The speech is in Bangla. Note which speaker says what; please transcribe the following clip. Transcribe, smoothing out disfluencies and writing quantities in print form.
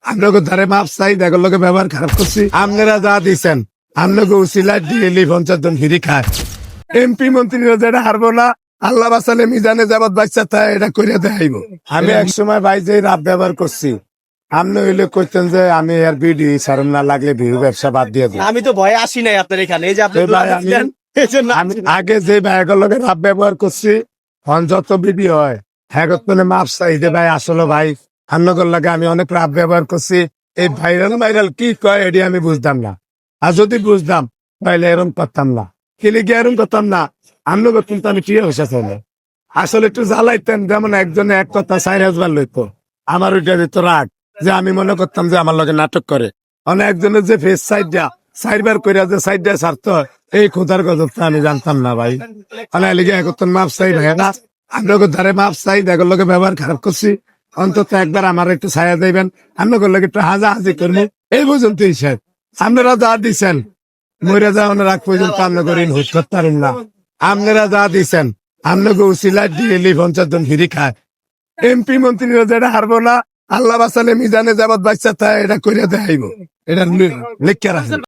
Speaker 1: আপনাকে ধারে মাপ চাই দেখো লোকে ব্যবহার খারাপ করছি আপনারা যা দিচ্ছেন আপনাকে উচিলায় ডিএলি 50 জন ফিরি খায় এমপি মন্ত্রীরা যেটা হারবো না আল্লাহ বাসালে মিজানে যাবত বাচ্চা তাই এটা করে দেখাইব আমি এক সময় ভাই যে রাব ব্যবহার করছি আপনি হইলে কইতেন যে আমি আর বিডি সারম না লাগলে ভিউ ব্যবসা বাদ দিয়ে দিই
Speaker 2: আমি তো ভয়ে আসি নাই আপনার এখানে, এই যে আপনি
Speaker 1: এই ভাই আমি- আমি আগে যে ভাইয়ের লগে রাব ব্যবহার করছি হন যত বিডি হয় হ্যাঁ মাপ চাই যে ভাই আসলে ভাই আপনাদের লাগে আমি অনেক রাব ব্যবহার করছি এই ভাইরাল কি কয় এটি আমি বুঝতাম না আর যদি বুঝতাম তাহলে এরম করতাম না খেলে গিয়ে এরম করতাম না আপনাদের কিন্তু আমি কি হয়েছে আসলে একটু জ্বালাইতেন যেমন একজনে এক কথা 4,000 লইতো আমার ওইটা দিত রাগ যে আমি মনে করতাম যে আমার লগে নাটক করে অনেক একজনের যে ফেস সাইডবার করে যে সাইডটা ছাড়তো এই খোদার গজবটা আমি জানতাম না ভাই অনেক লিগে একত্র মাপ চাই ভাই না আপনাদের ধারে মাপ চাই দেখো লোকে ব্যবহার খারাপ করছি অন্তত একবার আমার একটু ছায়া দিবেন আপনাদের লোক একটু হাজাহাজি করবো এই পর্যন্ত হিসেব আপনারা যা দিচ্ছেন মরে যাওয়ার রাগ পর্যন্ত আপনাদের হুট করতে পারেন না আপনারা যা দিচ্ছেন আপনাকে উচিলায় ডিএলি 50 জন ফিরি খায় এমপি মন্ত্রীরা যেটা হারবো না আল্লাহ বাসালে মিজানে যাবত বাচ্চা তাই এটা করে দেখাইব এটা লিখে রাখেন